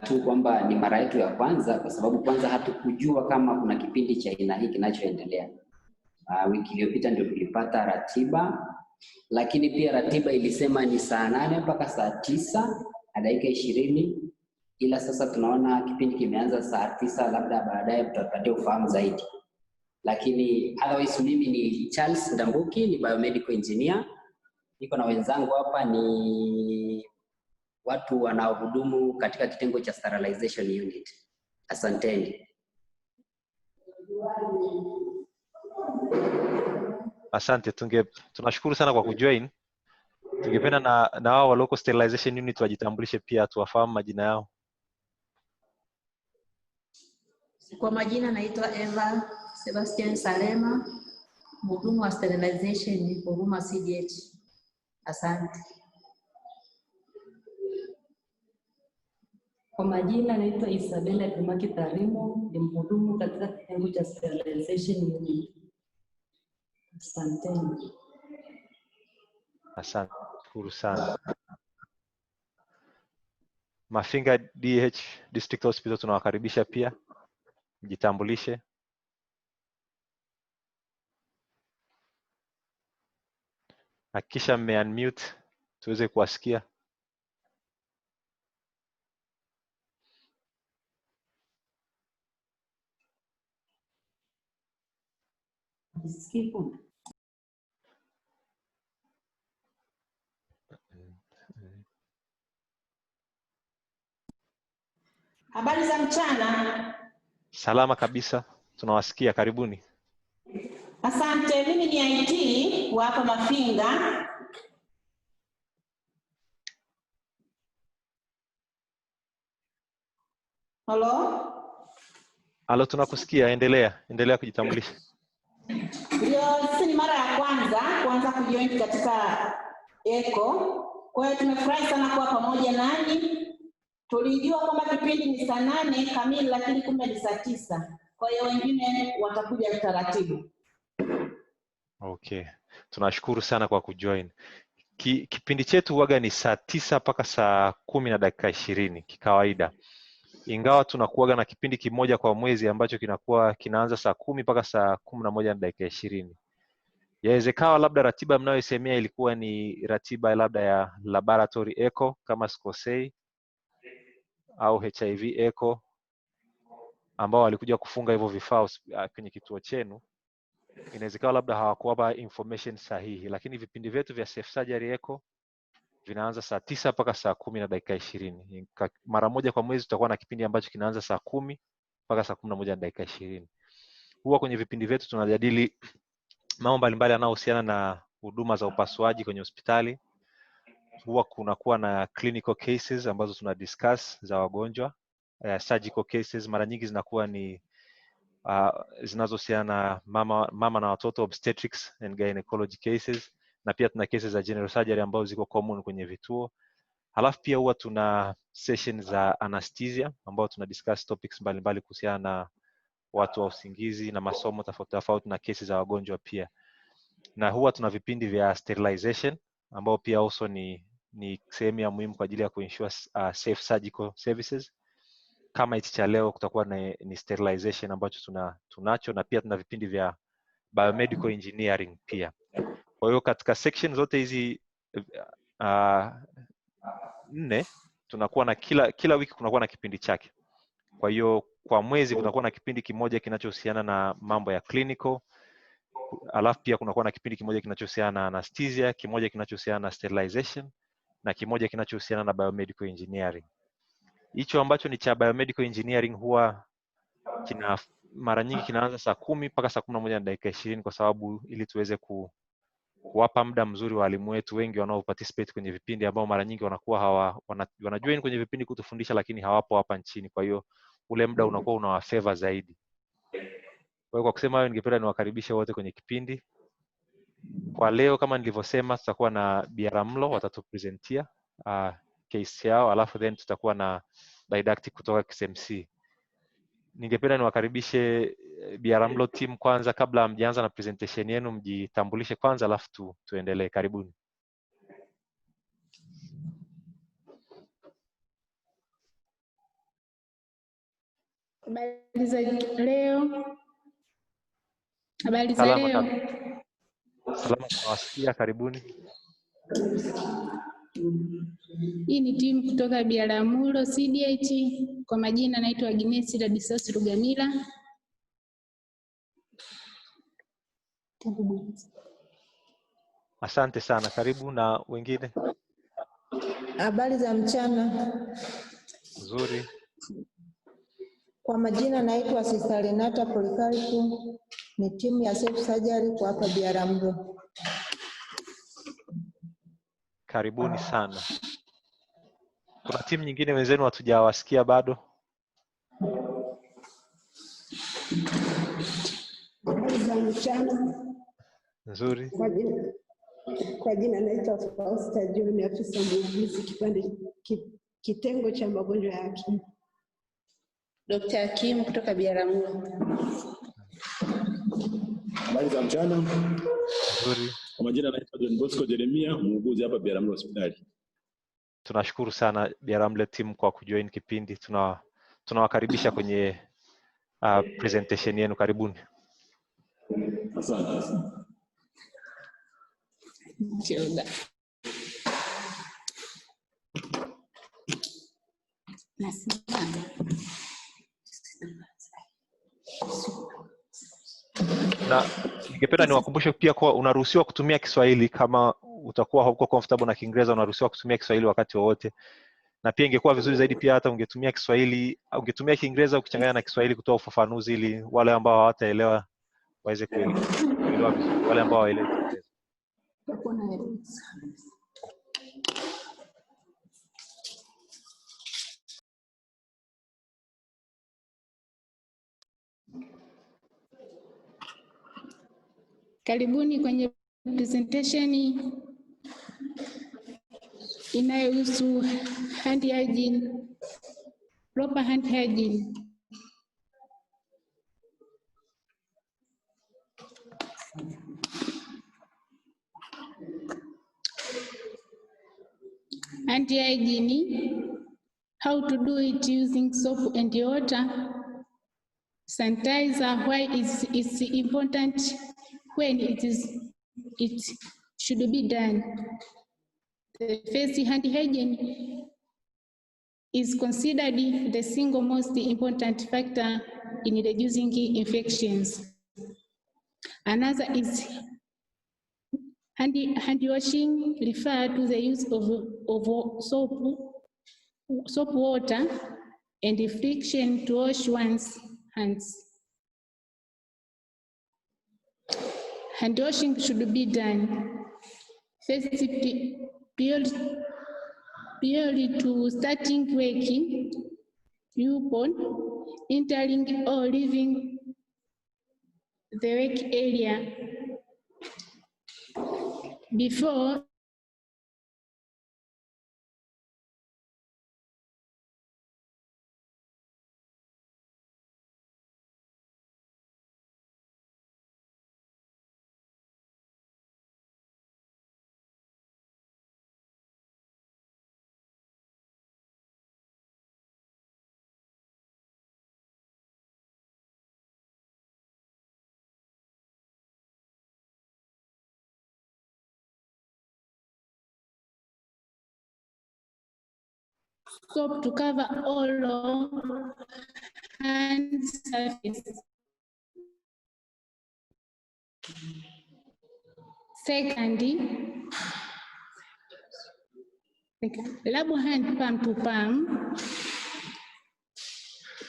tu kwamba ni mara yetu ya kwanza, kwa sababu kwanza hatukujua kama kuna kipindi cha aina hii kinachoendelea. Wiki iliyopita ndio tulipata ratiba, lakini pia ratiba ilisema ni saa 8 mpaka saa 9 na dakika 20, ila sasa tunaona kipindi kimeanza saa 9, labda baadaye tutapatia ufahamu zaidi. Lakini otherwise mimi ni Charles Ndambuki, ni biomedical engineer. Niko na wenzangu hapa ni watu wanaohudumu katika kitengo cha sterilization unit. Asanteni. Asante, tunashukuru sana kwa kujoin. Tungependa na wao wa local sterilization unit wajitambulishe pia, tuwafahamu majina yao. Kwa majina naitwa Eva Sebastian Salema, mhudumu wa sterilization Huruma CDH. Asante. Kwa majina naitwa Isabella Kumaki Tarimo, ni mhudumu katika kitengo cha sterilization unit. Asanteni. Asante, shukuru sana. Mafinga DH District Hospital tunawakaribisha pia, mjitambulishe. Hakikisha mme-unmute tuweze kuwasikia. Habari za mchana. Salama kabisa, tunawasikia, karibuni. Asante, mimi ni IT wa hapa Mafinga. Halo, tunakusikia, endelea kujitambulisha. Ndio, sisi ni mara ya kwanza kujoin katika ECO. Kwa hiyo tumefurahi sana kuwa pamoja nanyi. Tulijua kwamba kipindi ni saa 8 kamili, lakini kumbe ni saa 9. Kwa hiyo wengine watakuja taratibu. Okay, tunashukuru sana kwa kujoin. Kipindi chetu huwaga ni saa 9 mpaka saa 10 na dakika 20 kikawaida. Ingawa tunakuwaga na kipindi kimoja kwa mwezi ambacho kinaanza saa 10 mpaka saa 11 na dakika 20. Yawezekana labda ratiba mnayoisemea ilikuwa ni ratiba labda ya laboratory echo kama sikosei, au HIV echo, ambao walikuja kufunga hivyo vifaa kwenye kituo chenu. Inawezekana labda hawakuwapa information sahihi, lakini vipindi vyetu vya safe surgery echo vinaanza saa 9 mpaka saa 10 na dakika 20. Mara moja kwa mwezi tutakuwa na kipindi ambacho kinaanza saa 10 mpaka saa 11 na dakika 20. Huwa kwenye vipindi vyetu tunajadili mambo mbalimbali yanayohusiana na huduma za upasuaji kwenye hospitali. Huwa kunakuwa na clinical cases ambazo tuna discuss za wagonjwa. Surgical cases mara nyingi zinakuwa ni zinazohusiana na mama na watoto, obstetrics and gynecology cases, na pia tuna cases za general surgery ambazo ziko common kwenye vituo. Halafu pia huwa tuna sessions za anesthesia ambao tuna discuss topics mbalimbali kuhusiana na watu wa usingizi na masomo tofauti na cases za wagonjwa pia. Na huwa tuna vipindi vya sterilization ambao pia also ni sehemu ya muhimu kwa ajili ya kuensure safe surgical services. Kama hichi cha leo kutakuwa ni sterilization ambacho tunacho, na pia tuna vipindi vya biomedical engineering pia. Kwa hiyo katika section zote hizi 4 tunakuwa na kila wiki kunakuwa na kipindi chake. Kwa hiyo kwa mwezi kunakuwa na kipindi kimoja kinachohusiana na mambo ya clinical, alafu pia kunakuwa na kipindi kimoja kinachohusiana na anesthesia, kimoja kinachohusiana na sterilization, na kimoja kinachohusiana na biomedical engineering. Hicho ambacho ni cha biomedical engineering huwa mara nyingi kinaanza saa 10 mpaka saa 11 na dakika 20, kwa sababu ili tuweze kuwapa muda mzuri walimu wetu wengi wanao participate kwenye vipindi ambao mara nyingi wanakuwa wanajoin kwenye vipindi kutufundisha, lakini hawapo hapa nchini. Kwa hiyo ule muda unakuwa unawafavor zaidi. Kwa hiyo kwa kusema hayo, ningependa niwakaribishe wote kwenye kipindi. Kwa leo kama nilivyosema, tutakuwa na Biaramlo watatupresentia case yao, alafu then tutakuwa na didactic kutoka KSMC. Ningependa niwakaribishe Biaramlo team kwanza, kabla hamjaanza na presentation yenu, mjitambulishe kwanza alafu tuendelee. Karibuni. Habari za leo. Habari za Salama leo. salama, tunawasikia, karibuni. Hii ni timu kutoka Biharamulo CDH. Kwa majina naitwa Agnes Ladislas Rugamila. Asante sana, karibu na wengine. Habari za mchana. Nzuri. Kwa majina naitwa Sister Renata Polycarp, ni timu ya Safe Surgery kwa hapa Biharamulo. Karibuni sana. Kuna timu nyingine wenzenu hatujawasikia bado? Habari za mchana. Nzuri. Kwa jina naitwa Fausta John, afisa muuguzi kitengo cha magonjwa ya akili. Dr. Hakim kutoka Biharamulo. Habari za mchana. Nzuri. Kwa majina naitwa John Bosco Jeremia, muuguzi hapa Biharamulo hospitali. Tunashukuru sana Biharamulo team kwa kujoin kipindi. Tunawakaribisha kwenye presentation yenu, karibuni. Asante. Na ningependa niwakumbushe pia kwa unaruhusiwa kutumia Kiswahili. Kama utakuwa hauko comfortable na Kiingereza, unaruhusiwa kutumia Kiswahili wakati wowote. Na pia ingekuwa vizuri zaidi pia hata ungetumia Kiswahili, ungetumia Kiingereza ukichanganya na Kiswahili kutoa ufafanuzi, ili wale ambao hawataelewa waweze kuelewa vizuri, wale ambao hawaelewi Kiingereza. Karibuni kwenye presentation inayohusu hand hygiene, proper hand hygiene. Hand hygiene, how to do it using soap and water. Sanitizer, why it's important, when it should be done. The first, hand hygiene is considered the single most important factor in reducing infections. Another is hand washing, refer to the use of soap water and friction to wash one's hands. Hand washing should be done first prior to starting working, upon entering or leaving the work area, before soap to cover all hand surface. Second, rub hand palm to palm.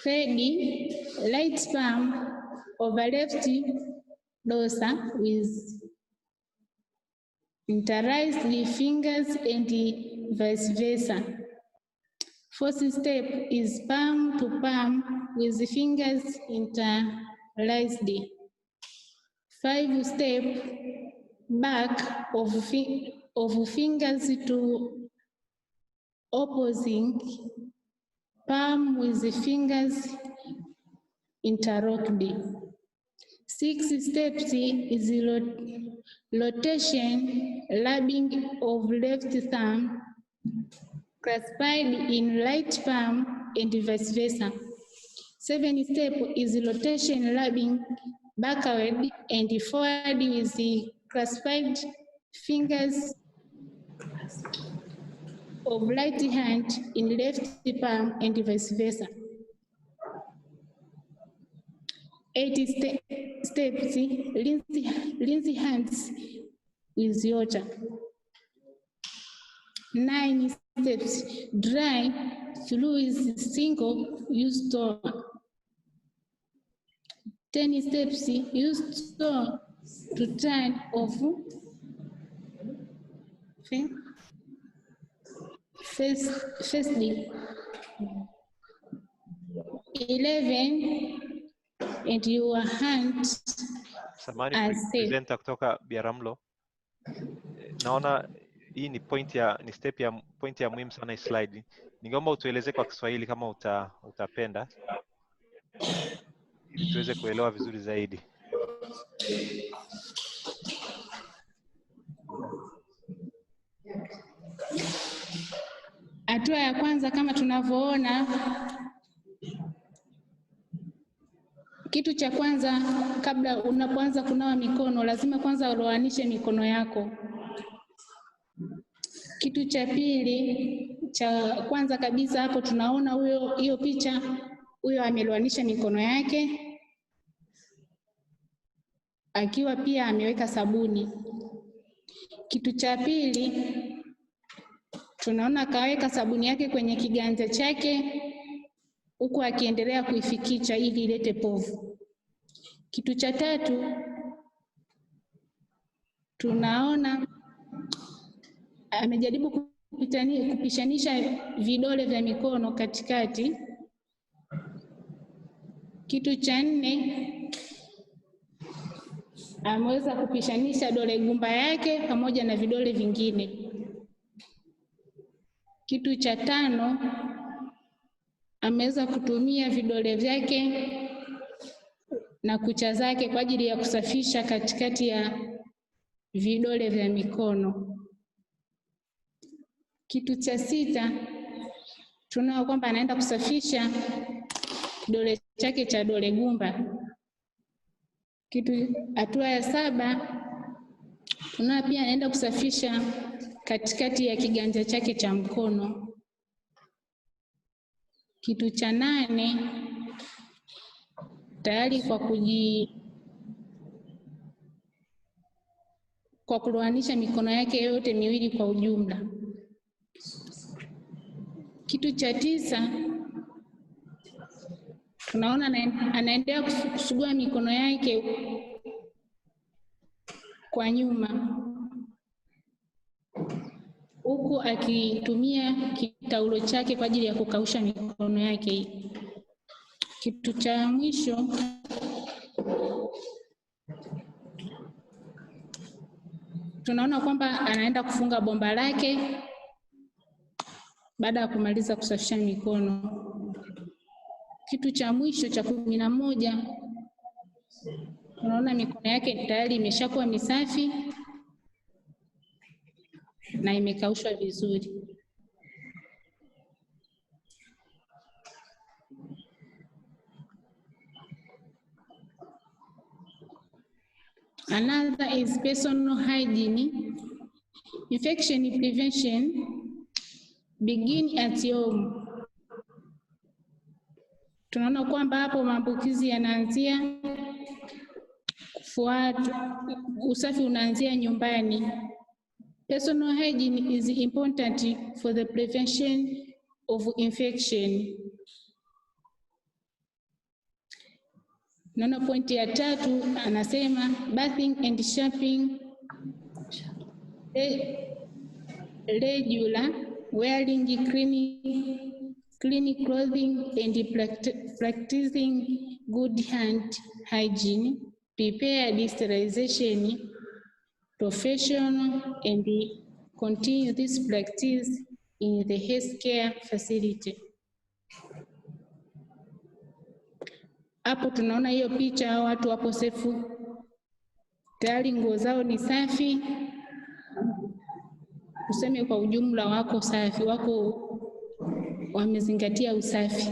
Third, right palm over left dorsal with interlaced fingers and vice versa. Fourth step is palm to palm with the fingers interlaced. 5 step, back of fingers to opposing palm with the fingers interlocked. 6 steps is rotation, rubbing of left thumb clasped in right palm and vice versa. 7 step is rotation rubbing backward and forward with the clasped fingers of right hand in left palm and vice versa. 8 steps, rinse hands with water. 9 steps, dry through with single-use towel. 10 steps, use towel to turn off firstly. 11, and your hands Samani are safe. presenter kutoka Biaramlo. Naona hii ni point ya muhimu sana hii slide. Ningeomba utueleze kwa Kiswahili kama utapenda ili tuweze kuelewa vizuri zaidi. Hatua ya kwanza kama tunavyoona, kitu cha kwanza kabla unapoanza kunawa mikono lazima kwanza uloanishe mikono yako. Kitu cha pili, cha kwanza kabisa hapo tunaona hiyo picha, huyo ameloanisha mikono yake akiwa pia ameweka sabuni. Kitu cha pili, tunaona kaweka sabuni yake kwenye kiganja chake huku akiendelea kuifikicha ili ilete povu. Kitu cha tatu, tunaona amejaribu kupishanisha vidole vya mikono katikati. Kitu cha nne, ameweza kupishanisha dole gumba yake pamoja na vidole vingine. Kitu cha tano, ameweza kutumia vidole vyake na kucha zake kwa ajili ya kusafisha katikati ya vidole vya mikono. Kitu cha sita, tunao kwamba anaenda kusafisha kidole chake cha dole gumba. Hatua ya 7, tunao pia anaenda kusafisha katikati ya kiganja chake cha mkono. Kitu cha 8, tayari kwa kuloanisha mikono yake yote miwili kwa ujumla. Kitu cha 9, tunaona anaendelea kusugua mikono yake kwa nyuma huku akitumia kitaulo chake kwa ajili ya kukausha mikono yake. Kitu cha mwisho, tunaona kwamba anaenda kufunga bomba lake baada ya kumaliza kusafisha mikono. Kitu cha mwisho cha 11, tunaona mikono yake tayari imeshakuwa misafi na imekaushwa vizuri. Another is personal hygiene. Infection prevention begin at home. Tunaona kwamba hapo maambukizi yanaanzia usafi unaanzia nyumbani. Personal hygiene is important for the prevention of infection. Naona pointi ya 3 anasema bathing and showering regular, wearing clean clothing and practicing good hand hygiene, prepare sterilization, professional, and continue this practice in the healthcare facility. Hapo tunaona hiyo picha, watu wapo sefu, tayari nguo zao ni safi, tuseme kwa ujumla wako safi, wamezingatia usafi.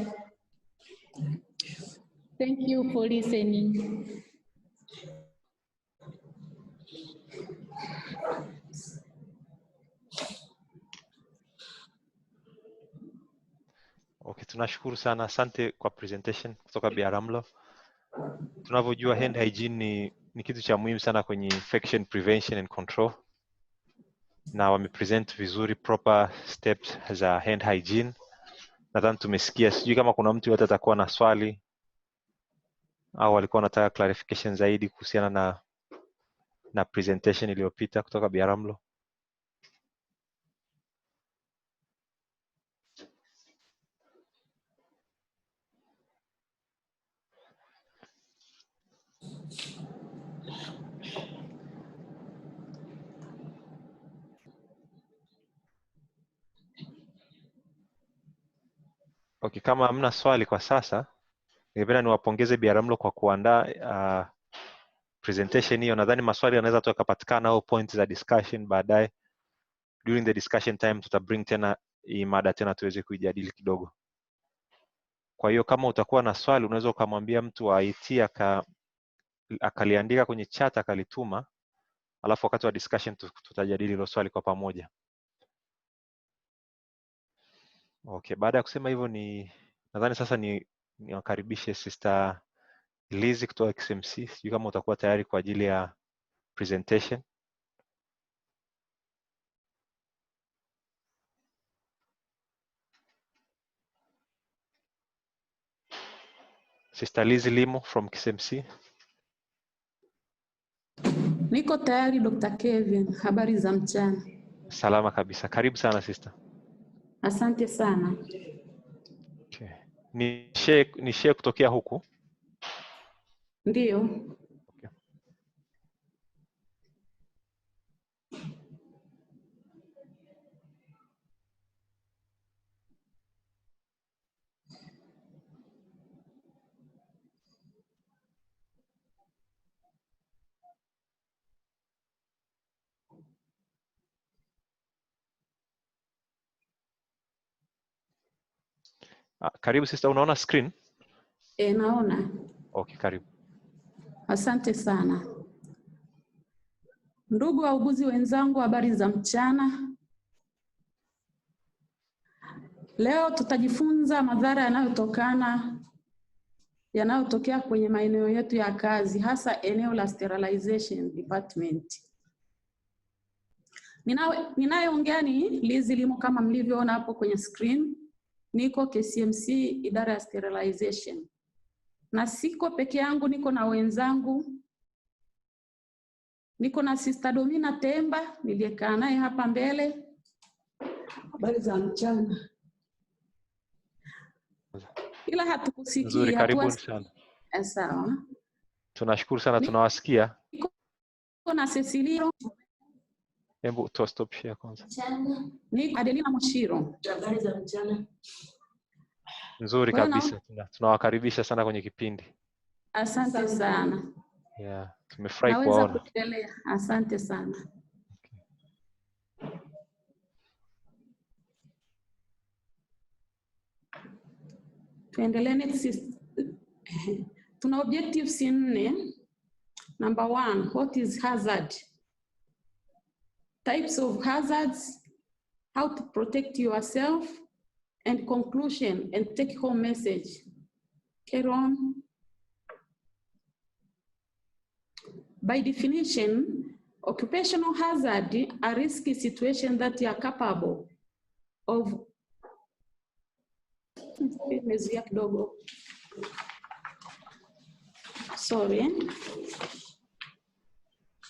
Thank you for listening. Okay, tunashukuru sana. Asante kwa presentation kutoka Biharamulo. Tunavyojua hand hygiene ni kitu cha muhimu sana kwenye infection prevention and control. Na wamepresent vizuri proper steps za hand hygiene. Nadhani tumesikia, sijui kama kuna mtu yote atakuwa na swali au alikuwa anataka clarification zaidi kuhusiana na presentation iliyopita kutoka Biharamulo. Okay, kama hamna swali kwa sasa, ningependa niwapongeze Biharamulo kwa kuandaa presentation hiyo. Nadhani maswali yanaweza tu yakapatikana au points za discussion baadaye. During the discussion time tutabring tena hii mada tena tuweze kuijadili kidogo. Kwa hiyo kama utakuwa na swali unaweza ukamwambia mtu wa IT akaliandika kwenye chat akalituma, alafu wakati wa discussion tutajadili hilo swali kwa pamoja. Okay, baada ya kusema hivyo nadhani sasa niwakaribishe Sister Lizzy kutoka XMC. Sijui kama utakuwa tayari kwa ajili ya presentation. Sister Lizzy Limo from XMC. Niko tayari Dr. Kevin, habari za mchana? Salama kabisa. Karibu sana sister. Asante sana. Okay. Ni share kutokea huku? Ndiyo. Okay. Karibu sister, unaona screen? Naona. Okay, karibu. Asante sana. Ndugu wauguzi wenzangu, habari za mchana. Leo tutajifunza madhara yanayotokea kwenye maeneo yetu ya kazi, hasa eneo la sterilization department. Ninayeongea ni Lizzy Limo kama mlivyoona hapo kwenye screen. Niko KCMC idara ya sterilization. Na siko peke yangu, niko na wenzangu. Niko na Sister Domina Temba niliyekaa naye hapa mbele. Habari za mchana. Ila hatukusikii. Nzuri, karibuni sana. Sawa. Tunashukuru sana, tunawasikia. Niko na Cecilio. Hebu stop share kwanza. Ni Adelina Moshiro. Habari za mchana. Nzuri kabisa. Tunawakaribisha sana kwenye kipindi. Asante sana. Yeah, tumefurahi kuwaona. Asante sana. Okay. Tuendelee next. Tuna objectives 4. Number 1, what is hazard? Types of hazards, how to protect yourself, and conclusion and take home message. Carry on. By definition, occupational hazard are risky situations that are capable of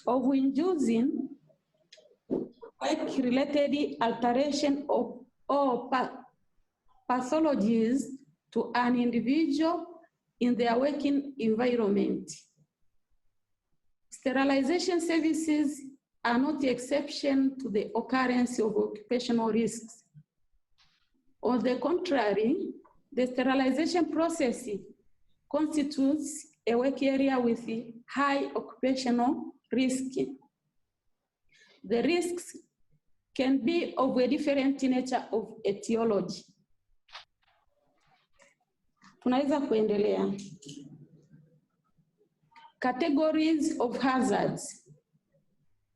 of inducing work-related alteration or pathologies to an individual in their working environment. Sterilization services are not the exception to the occurrence of occupational risks. On the contrary, the sterilization process constitutes a work area with high occupational risk. The risks can be of a different nature of etiology. Tunaweza kuendelea. categories of hazards.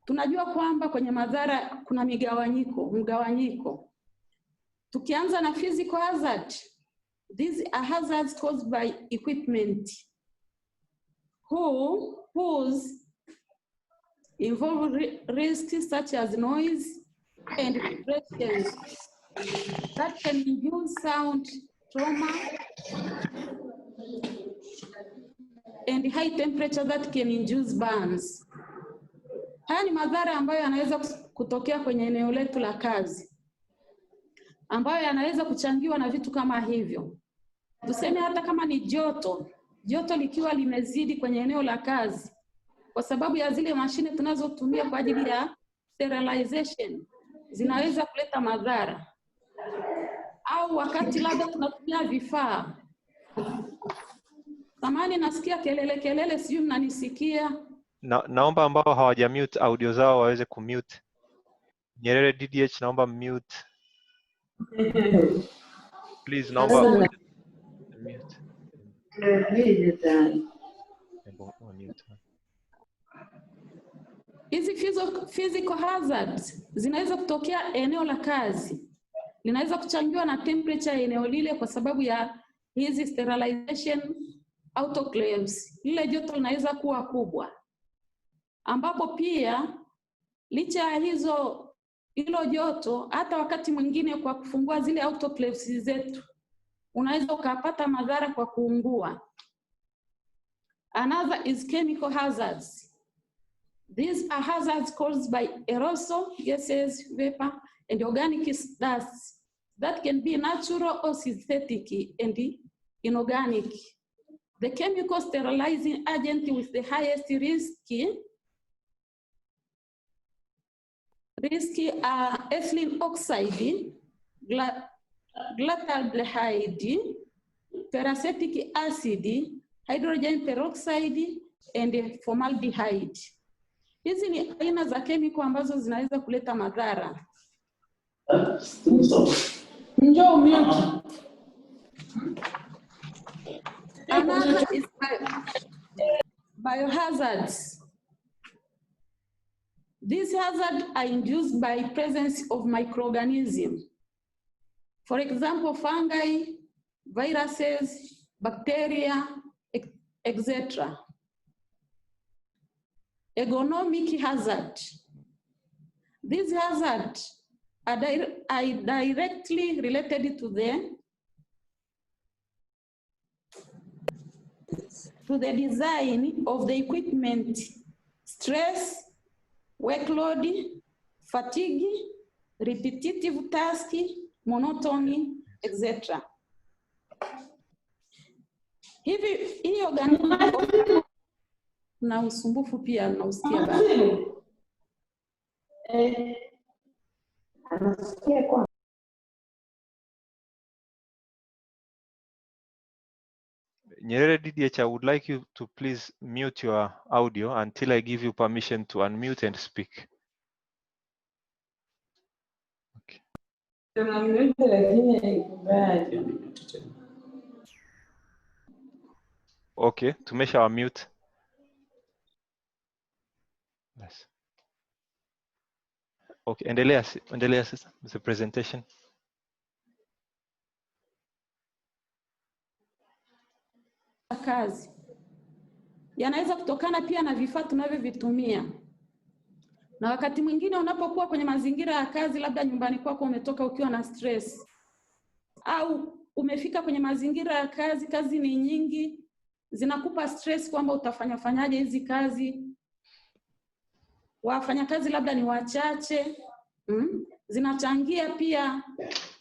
Tunajua kwamba kwenye madhara kuna mgawanyiko. Tukianza na physical hazard, these are hazards caused by equipment whose involve risks such as noise and vibrations that can induce sound trauma and high temperature that can induce burns. Haya ni madhara ambayo yanaweza kutokea kwenye eneo letu la kazi, ambayo yanaweza kuchangiwa na vitu kama hivyo. Tuseme hata kama ni joto likiwa limezidi kwenye eneo la kazi, kwa sababu ya zile mashine tunazotumia kwa ajili ya sterilization, zinaweza kuleta madhara. Au wakati labda tunatumia vifaa. Samahani, nasikia kelele, sijui mnanisikia. Naomba ambao hawajamute audio zao waweze kumute. Nyerere DDH, naomba mute. Please, naomba mute. Hizi physical hazards zinaweza kutokea eneo la kazi. Linaweza kuchangiwa na temperature ya eneo lile kwa sababu ya hizi sterilization autoclaves. Lile joto linaweza kuwa kubwa, ambapo pia licha ya hilo joto, hata wakati mwingine kwa kufungua zile autoclaves zetu unaweza ukapata madhara kwa kuungua. Another is chemical hazards. These are hazards caused by aerosol gases, vapor, and organic dust that can be natural or synthetic and inorganic. The chemical sterilizing agent with the highest risk are ethylene oxide, glutaraldehyde, peracetic acid, hydrogen peroxide, and formaldehyde. Hizi ni aina za chemical ambazo zinaweza kuleta madhara. Njoo mute. Another is biohazards. These hazards are induced by presence of microorganisms. For example, fungi, viruses, bacteria, etc. Ergonomic hazard. These hazards are directly related to the design of the equipment, stress, workload, fatigue, repetitive task, monotony, etc. Hii organic na usumbufu pia nausikia bado. Anasikia kwa Nyerere DDH, I would like you to please mute your audio until I give you permission to unmute and speak. Okay. Okay, tumesha wa mute. Yes. Okay, endelea sasa the presentation. Kazi yanaweza kutokana pia na vifaa tunavyovitumia, na wakati mwingine unapokuwa kwenye mazingira ya kazi, labda nyumbani kwako umetoka ukiwa na stress, au umefika kwenye mazingira ya kazi, kazi ni nyingi, zinakupa stress kwamba utafanyaje hizi kazi, wafanyakazi labda ni wachache, zinachangia pia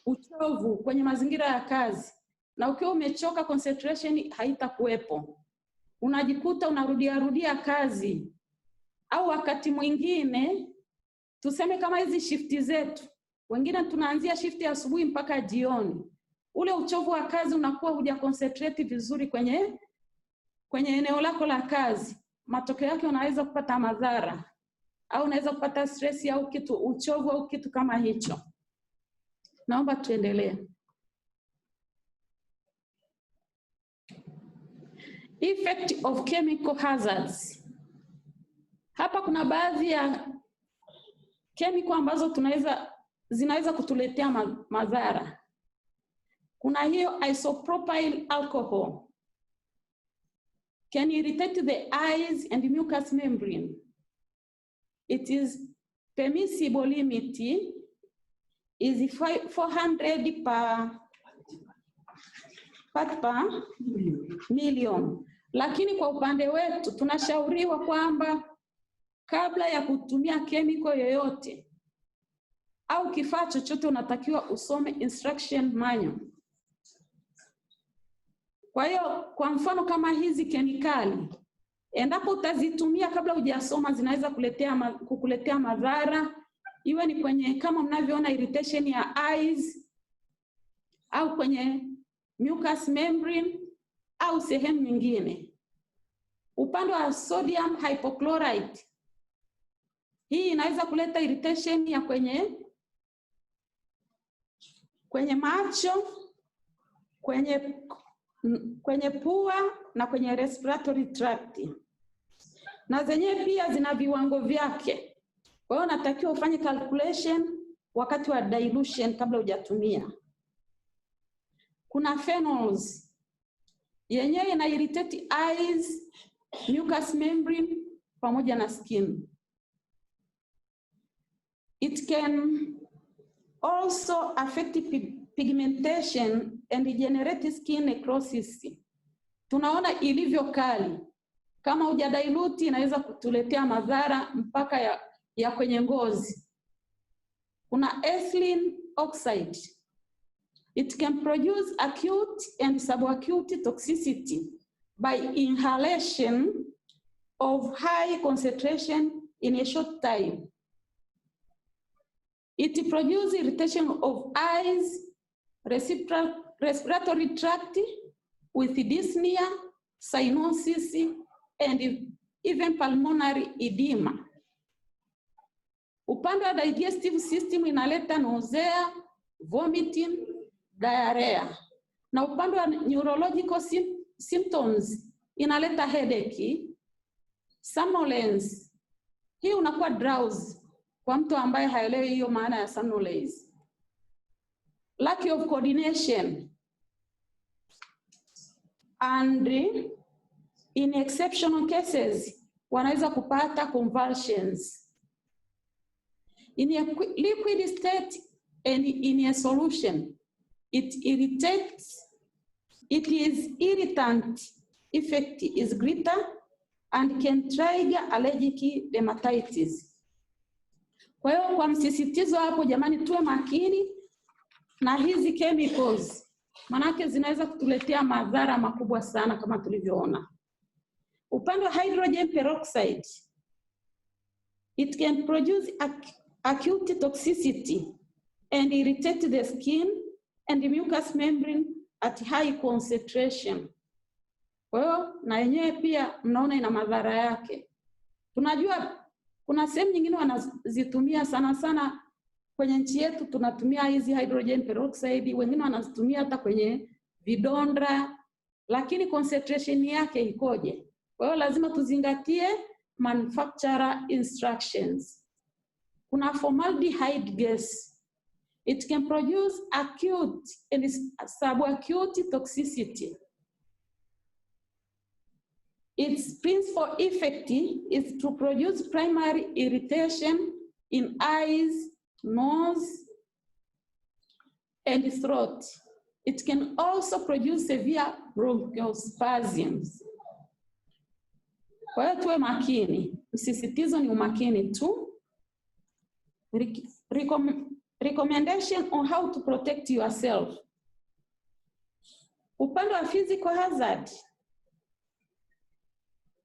uchovu kwenye mazingira ya kazi. Na ukiwa umechoka, concentration haitakuwepo, unajikuta unarudia kazi. Au wakati mwingine tuseme kama hizi shifti zetu, wengine tunaanzia shifti ya asubuhi mpaka jioni, ule uchovu wa kazi unakuwa huja concentrate vizuri kwenye eneo lako la kazi. Matokeo yake unaweza kupata madhara, au unaweza kupata stress au uchovu au kitu kama hicho. Naomba tuendelee. Effect of chemical hazards. Hapa kuna baadhi ya chemical ambazo zinaweza kutuletea madhara. Kuna hiyo isopropyl alcohol. Can irritate the eyes and mucous membrane. It is permissible limit is 400 part per million. Lakini kwa upande wetu tunashauriwa kwamba kabla ya kutumia chemical yoyote au kifaa chochote unatakiwa usome instruction manual. Kwa hiyo kwa mfano kama hizi kemikali, endapo utazitumia kabla hujasoma zinaweza kukuletea madhara, iwe ni kwenye kama mnavyoona irritation ya eyes au kwenye mucous membrane au sehemu nyingine. Upande wa sodium hypochlorite, hii inaweza kuleta irritation ya kwenye macho, kwenye pua na kwenye respiratory tract. Na zenyewe pia zina viwango vyake. Kwa hiyo natakiwa ufanye calculation wakati wa dilution kabla hujatumia. Kuna phenols. Yenyewe ina irritate eyes, mucous membrane pamoja na skin. It can also affect pigmentation and generate skin necrosis. Tunaona ilivyo kali. Kama hujadilute inaweza kutuletea madhara mpaka ya kwenye ngozi. Kuna ethylene oxide. It can produce acute and subacute toxicity by inhalation of high concentration in a short time. It produces irritation of eyes, respiratory tract with dyspnea, cyanosis, and even pulmonary edema. Upande wa digestive system inaleta nausea, vomiting, diarrhea. Na upande wa neurological symptoms inaleta headache, somnolence. Hii unakuwa drowsy kwa mtu ambaye haelewi hiyo maana ya somnolence. Lack of coordination. And in exceptional cases wanaweza kupata convulsions. In a liquid state and in a solution, it is irritant effect is greater and can trigger allergic dermatitis. Kwa hiyo kwa msisitizo hapo jamani, tuwe makini na hizi chemicals, manake zinaweza kutuletea madhara makubwa sana kama tulivyoona. Upande wa hydrogen peroxide, it can produce acute toxicity and irritate the skin and the mucous membrane at high concentration. Kwa hiyo na yenyewe pia mnaona ina madhara yake. Tunajua kuna sehemu nyingine wanazitumia sana kwenye nchi yetu, tunatumia hizi hydrogen peroxide, wengine wanazitumia hata kwenye vidonda, lakini concentration yake ikoje? Kwa hiyo lazima tuzingatie manufacturer instructions. Kuna formaldehyde gas. It can produce acute and subacute toxicity. Its principal effect is to produce primary irritation in eyes, nose, and throat. It can also produce severe bronchospasms. Kwa hiyo tuwe makini. Msisitizo ni umakini tu. Recommendation on how to protect yourself. Upande wa physical hazard,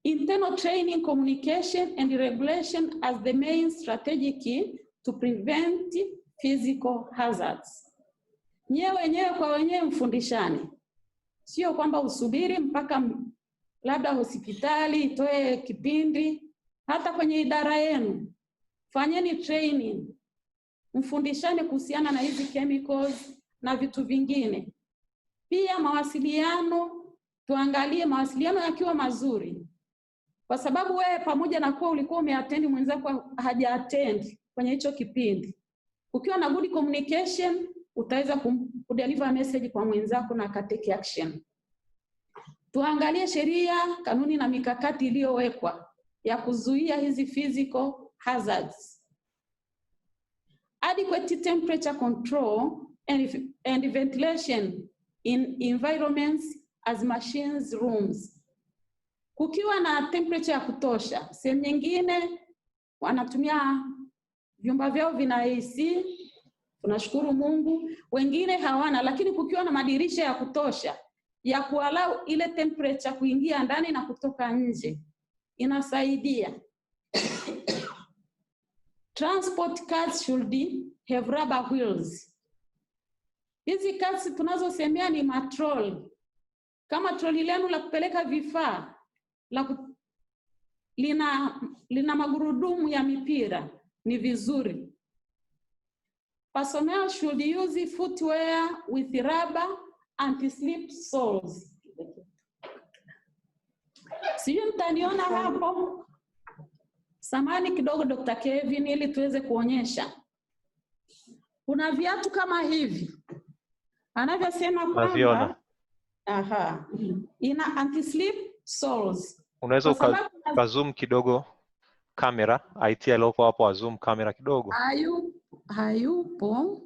internal training, communication, and regulation as the main strategy to prevent physical hazards. Wenyewe kwa wenyewe mfundishane. Sio kwamba usubiri mpaka labda hospitali itoe kipindi. Hata kwenye idara yenu fanyeni training, mfundishane kuhusiana na hizi chemicals na vitu vingine. Pia mawasiliano tuangalie mawasiliano yakiwa mazuri, kwa sababu wewe pamoja na kuwa ulikuwa umeattend mwenzako hajaattend kwenye hicho kipindi, ukiwa na good communication utaweza kudeliver message kwa mwenzako na akatake action. Tuangalie sheria, kanuni na mikakati iliyowekwa ya kuzuia hizi physical hazards. Adequate temperature control and ventilation in environments as machines rooms. Kukiwa na temperature ya kutosha, sehemu nyingine wanatumia vyumba vyao vina AC, tunashukuru Mungu, wengine hawana, lakini kukiwa na madirisha ya kutosha ya kualau ile temperature kuingia ndani na kutoka nje, inasaidia. Transport cars should have rubber wheels. Hizi cars tunazosemea ni matrol. Kama troli lenu la kupeleka vifaa lina magurudumu ya mipira, ni vizuri. Personnel should use footwear with rubber anti-slip soles. Sijui mtaniona hapo. Samahani kidogo Dr. Kevin, ili tuweze kuonyesha. Kuna viatu kama hivi. Anavyosema kwamba ina anti-slip soles. Unaweza ukazoom kidogo kamera, IT aloko hapo azoom kamera kidogo. Hayupo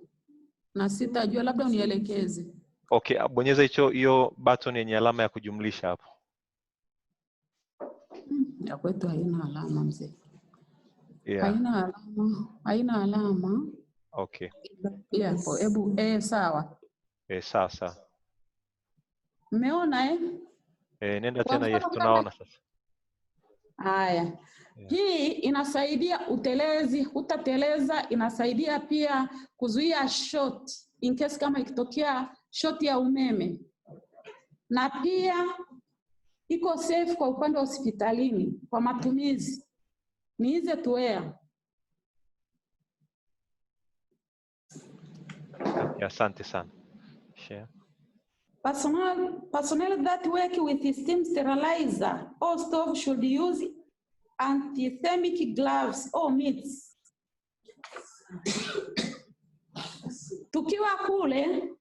na sitajua, labda unielekeze. Okay, bonyeza hiyo button yenye alama ya kujumlisha hapo. Ya kwetu haina alama mzee. Yeah. Haina alama. Okay. Yeah, sawa. Sawa. Umeona nenda tena, yes, tunaona sasa. Haya. Yeah. Hii inasaidia utelezi, hutateleza, inasaidia pia kuzuia short in case kama ikitokea short ya umeme. Na pia iko safe kwa upande wa hospitalini kwa matumizi. Ni easy to wear. Asante sana. Share. Personnel that work with steam sterilizer or stove should use anti-thermic gloves or mitts. Tukiwa kule,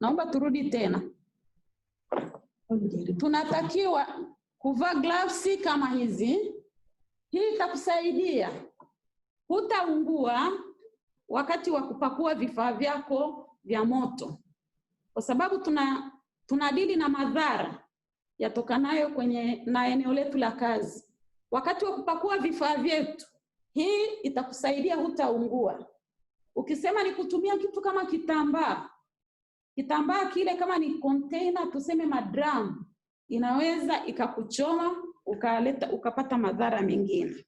naomba turudi tena. Tunatakiwa kuvaa gloves kama hizi. Hii itakusaidia hutaungua wakati wa kupakua vifaa vyako vya moto, kwa sababu tunadili na madhara yatokanayo na eneo letu la kazi. Wakati wa kupakua vifaa vyetu, hii itakusaidia hutaungua. Ukisema ni kutumia kitu kama kitambaa kile kama ni container, tuseme madram, inaweza ikakuchoma ukapata madhara mengine.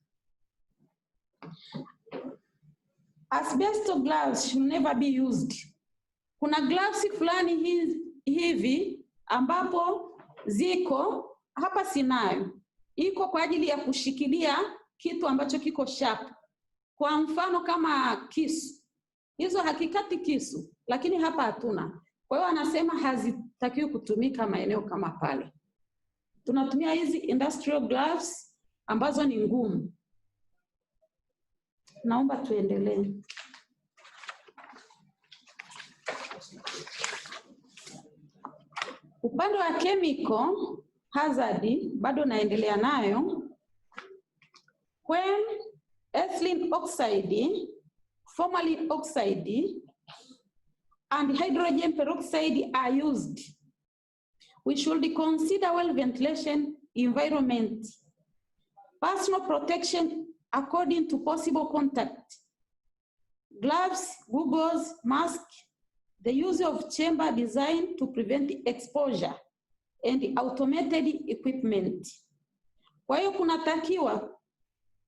Asbestos gloves should never be used. Kuna gloves fulani hivi ambapo ziko hapa, sinayo. Iko kwa ajili ya kushikilia kitu ambacho kiko sharp. Kwa mfano kama kisu. Hizo hakikati kisu, lakini hapa hatuna. Kwa hiyo anasema hazitakiwi kutumika maeneo kama pale. Tunatumia hizi industrial gloves ambazo ni ngumu. Naomba tuendelee. Upande wa chemical hazard bado naendelea nayo. When ethylene oxide, formalin oxide and hydrogen peroxide are used, we should consider well ventilation environment, personal protection according to possible contact, gloves, goggles, mask, the use of chamber design to prevent exposure, and automated equipment. Kwa hiyo kunatakiwa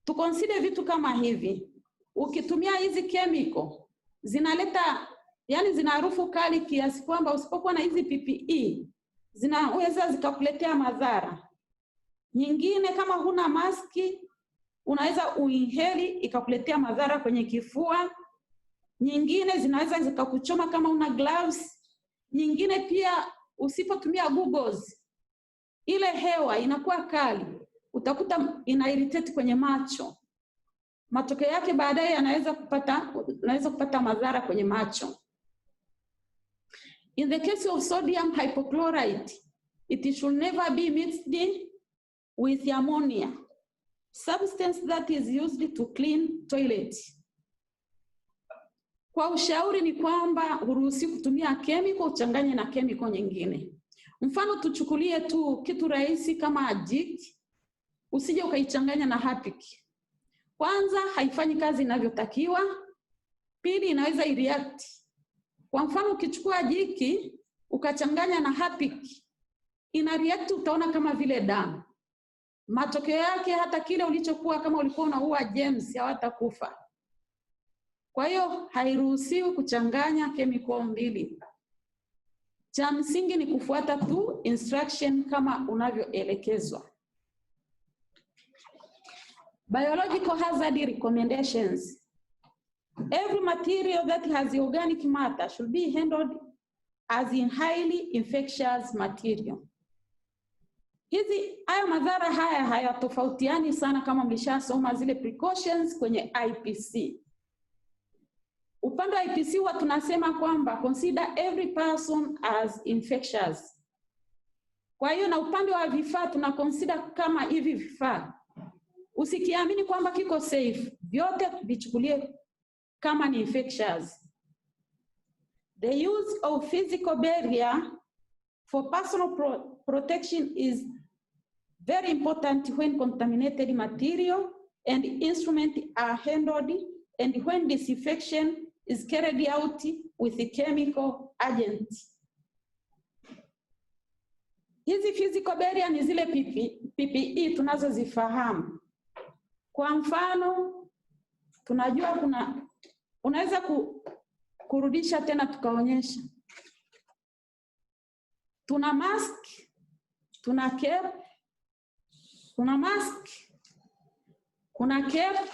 tuconsider vitu kama hivi. Ukitumia hizi chemical zinaleta, yani zina harufu kali kiasi kwamba usipokuwa na hizi PPE zinaweza zikakuletea madhara. Nyingine kama huna maski unaweza uinhale ikakuletea madhara kwenye kifua. Nyingine zinaweza zikakuchoma kama una gloves. Nyingine pia usipotumia goggles, ile hewa inakuwa kali, utakuta ina irritate kwenye macho. Matokeo yake baadaye unaweza kupata madhara kwenye macho. In the case of sodium hypochlorite, it should never be mixed with ammonia, substance that is used to clean toilet. Kwa ushauri ni kwamba huruhusi kutumia chemical uchanganye na chemical nyingine. Mfano tuchukulie tu kitu rahisi kama jik, usije ukaichanganya na Harpic. Kwanza haifanyi kazi inavyotakiwa, pili inaweza ireact. Kwa mfano ukichukua jiki ukachanganya na Harpic, ina react, utaona kama vile damu. Matokeo yake hata kile ulichokuwa kama ulikuwa unaua germs hawatakufa. Kwa hiyo hairuhusiwi kuchanganya chemical mbili. Cha msingi ni kufuata tu instruction kama unavyoelekezwa. Biological hazard recommendations. Every material that has organic matter should be handled as in highly infectious material. Haya madhara hayatofautiani sana kama mlishasoma zile precautions kwenye IPC. Upande wa IPC huwa tunasema kwamba consider every person as infectious. Kwa hiyo na upande wa vifaa tuna consider kama hivi vifaa. Usikiamini kwamba kiko safe, vyote vichukulie kama ni infectious. The use of physical barrier for personal protection is very important when contaminated material and instruments are handled and when disinfection is carried out with a chemical agent. Hizi physical barrier ni zile PPE tunazozifahamu. Kwa mfano, tunajua unaweza kurudisha tena tukaonyesha. Tuna mask, tuna cap, kuna mask, kuna cap,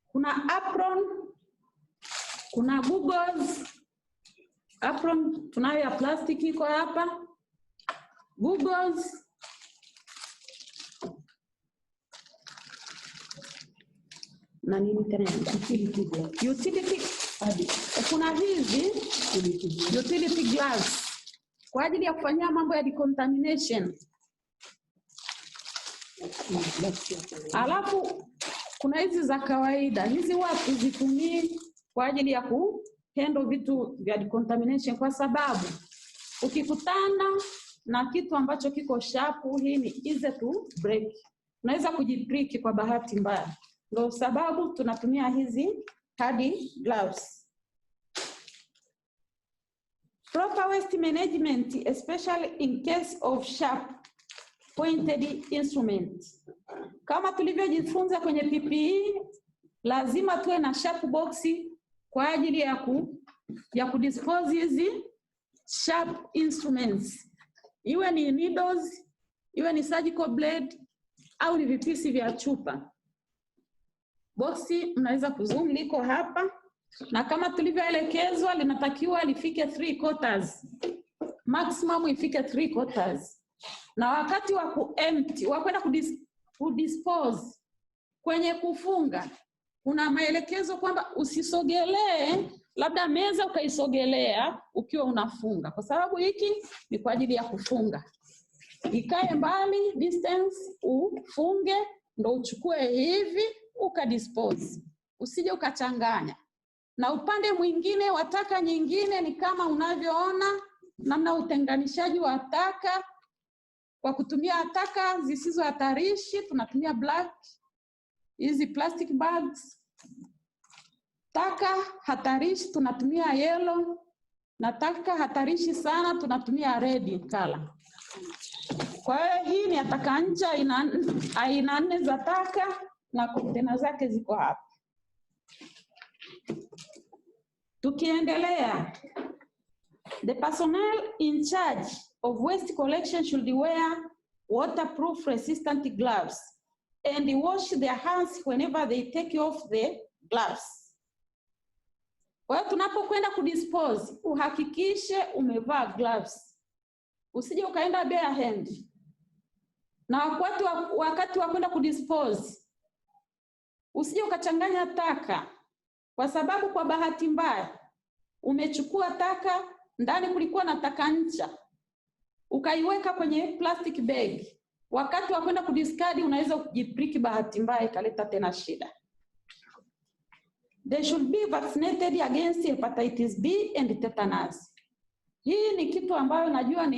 kuna apron, kuna goggles. Apron tunayo ya plastiki iko hapa. Goggles, na nini tena? Utility. Kuna hizi utility gloves kwa ajili ya kufanyia mambo ya decontamination. Alafu kuna hizi za kawaida. Hizi watu zitumii kwa ajili ya kuhandle vitu vya decontamination, kwa sababu ukikutana na kitu ambacho kiko sharp, hii ni easy to break. Unaweza kujiprick kwa bahati mbaya. Ndio sababu tunatumia hizi hard gloves. Proper waste management, especially in case of sharp pointed instrument. Kama tulivyojifunza kwenye PPE, lazima tuwe na sharp box kwa ajili ya kudispose hizi sharp instruments. Iwe ni needles, iwe ni surgical blade, au ni vipisi vya chupa. Boxi mnaweza kuzoom liko hapa, na kama tulivyoelekezwa linatakiwa lifike 3/4. Maximum ifike 3/4. Na wakati wa kuempty, wa kwenda kudispose, kwenye kufunga, kuna maelekezo kwamba usisogelee labda meza ukaisogelea ukiwa unafunga, kwa sababu hiki ni kwa ajili ya kufunga. Ikae mbali distance, ufunge ndo uchukue hivi ukadispose. Usije ukachanganya. Na upande mwingine wa taka nyingine ni kama unavyoona namna utenganishaji wa taka kwa kutumia taka zisizo hatarishi. Tunatumia black, hizi plastic bags. Taka hatarishi tunatumia yellow, na taka hatarishi sana tunatumia red color. Kwa hiyo hii ni taka nje, aina 4 za taka na kontena zake ziko hapa. Tukiendelea, the personnel in charge of waste collection should wear waterproof resistant gloves and wash their hands whenever they take off the gloves. Kwa hiyo tunapokwenda kudispose, uhakikishe umevaa gloves. Usije ukaenda bare hand. Na wakati wa kwenda kudispose, usije ukachanganya taka, kwa sababu kwa bahati mbaya umechukua taka, ndani kulikuwa na taka ncha, ukaiweka kwenye plastic bag. Wakati wa kwenda kudiscard unaweza kujipriki, bahati mbaya ikaleta tena shida. They should be vaccinated against hepatitis B and tetanus. Hii ni kitu ambayo najua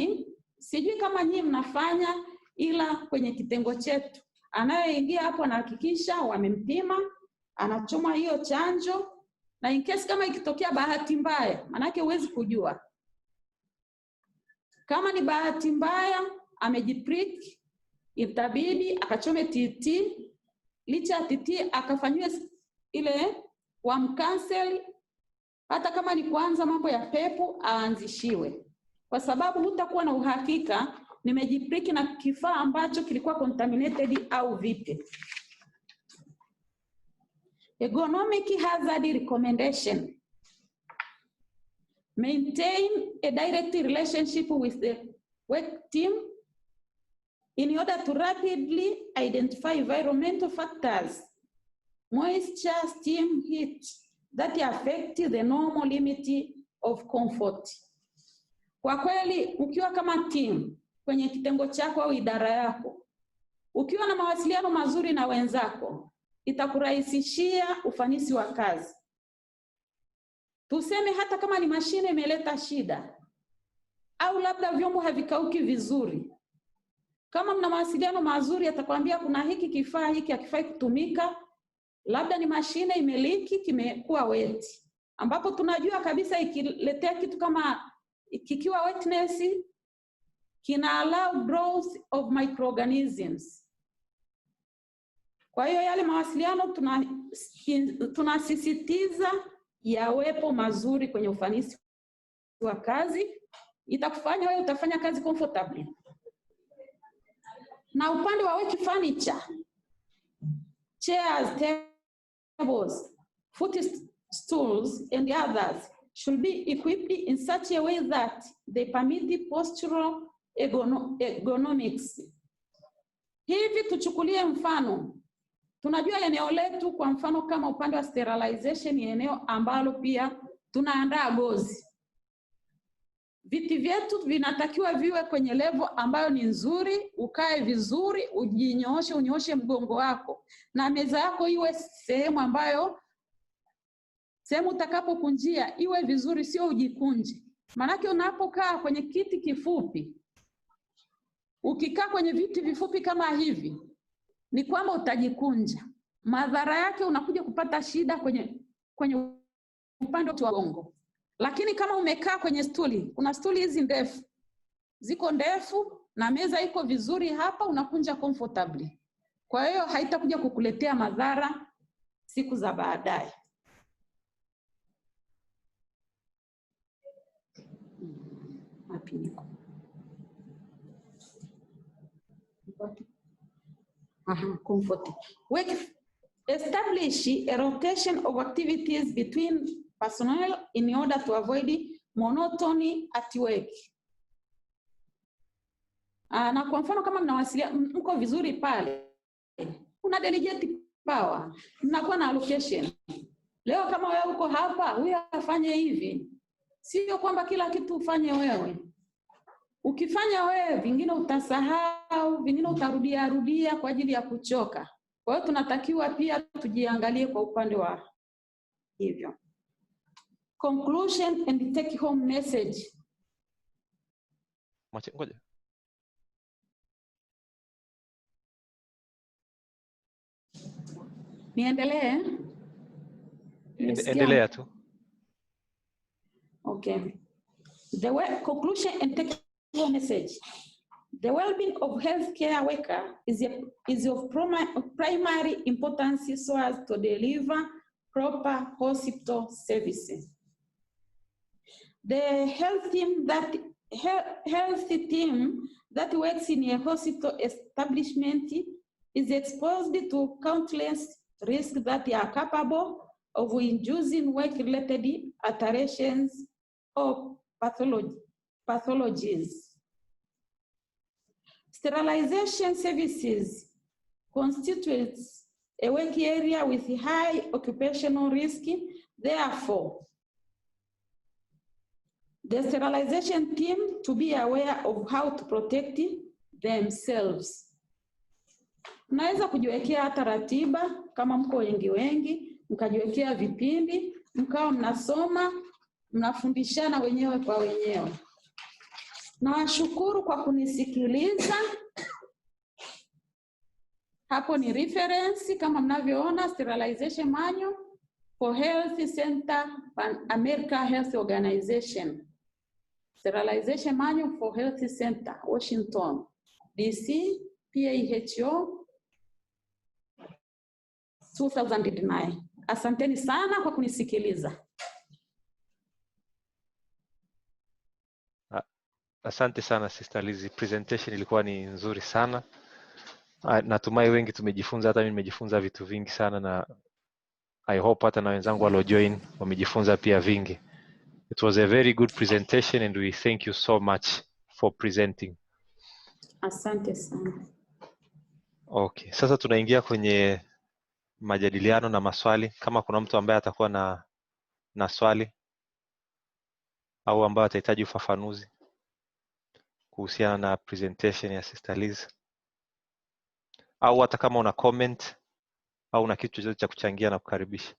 sijui kama nyinyi mnafanya, ila kwenye kitengo chetu anayeingia hapo anahakikisha wamempima, anachoma hiyo chanjo, na in case kama ikitokea bahati mbaya, manake huwezi kujua. Kama ni bahati mbaya amejiprick, itabidi akachome TT, licha ya TT akafanywe ile wamcancel, hata kama ni kuanza mambo ya pepo aanzishiwe, kwa sababu hutakuwa na uhakika nimejiprick na kifaa ambacho kilikuwa contaminated au vipi. Ergonomic hazard recommendation. Maintain a direct relationship with the work team in order to rapidly identify environmental factors, moisture, steam, heat, that affect the normal limit of comfort. Kwa kweli, ukiwa kama team kwenye kitengo chako au idara yako, ukiwa na mawasiliano mazuri na wenzako, itakurahisishia ufanisi wa kazi. Tuseme hata kama ni mashine imeleta shida, au labda vyombo havikauki vizuri, kama mna mawasiliano mazuri, atakwambia kuna hiki kifaa hiki hakifai kutumika, labda ni mashine imeliki, kimekuwa wet, ambapo tunajua kabisa ikiletea kitu kama kikiwa wetness kina allow growth of microorganisms. Kwa hiyo yale mawasiliano tunasisitiza yawepo mazuri kwenye ufanisi wa kazi, itakufanya wewe utafanya kazi comfortably. Na upande wa work furniture, chairs, tables, footstools and others should be equipped in such a way that they permit the postural ergonomics. Hivi tuchukulie mfano, tunajua eneo letu kwa mfano kama upande wa sterilization ni eneo ambalo pia tunaandaa gozi. Viti vyetu vinatakiwa viwe kwenye level ambayo ni nzuri, ukae vizuri, ujinyooshe, unyooshe mgongo wako, na meza yako iwe sehemu utakapokunjia iwe vizuri, sio ujikunje. Manake unapokaa kwenye kiti kifupi, ukikaa kwenye viti vifupi kama hivi, ni kwamba utajikunja. Madhara yake unakuja kupata shida kwenye upande wa bongo. Lakini kama umekaa kwenye stuli, kuna stuli hizi ndefu, ziko ndefu na meza iko vizuri hapa, unakunja comfortably. Kwa hiyo haitakuja kukuletea madhara siku za baadaye. Comfort. Establish a rotation of activities between personnel in order to avoid monotony at work. Na kwa mfano kama mnawasiliana mko vizuri pale, una delegate power, mnakuwa na allocation. Leo kama wewe uko hapa, huyu afanye hivi. Sio kwamba kila kitu ufanye wewe. Ukifanya wewe, vingine utasahau, vingine utarudia kwa ajili ya kuchoka. Kwa hiyo tunatakiwa pia tujiangalie kwa upande wa hivyo. Conclusion and take home message. Ngoja. Niendelee? Endelea tu. Okay. Conclusion and take home message. The well-being of healthcare worker is of primary importance so as to deliver proper hospital services. The health team that works in a hospital establishment is exposed to countless risks that are capable of inducing work-related alterations or pathologies. Sterilization services constitutes a work area with high occupational risk. Therefore, the sterilization team to be aware of how to protect themselves. Mnaweza kujiwekea hata ratiba kama mko wengi, mkajiwekea vipindi, mkao mnasoma, mnafundishana wenyewe kwa wenyewe. Nawashukuru kwa kunisikiliza. Hapo ni reference kama mnavyoona, Sterilization Manual for Health Center Pan America Health Organization. Sterilization Manual for Health Center, Washington, DC, PAHO 2009. Asanteni sana kwa kunisikiliza. Asante sana Sister Lizzy, presentation ilikuwa ni nzuri sana. Natumai wengi tumejifunza, hata mimi nimejifunza vitu vingi sana, na I hope hata na wenzangu walio join wamejifunza pia vingi. It was a very good presentation and we thank you so much for presenting. Asante sana. Okay, sasa tunaingia kwenye majadiliano na maswali. Kama kuna mtu ambaye atakuwa na swali au ambaye atahitaji ufafanuzi kuhusiana na presentation ya Sister Liz, au hata kama una comment au una kitu chochote cha kuchangia, na kukaribisha.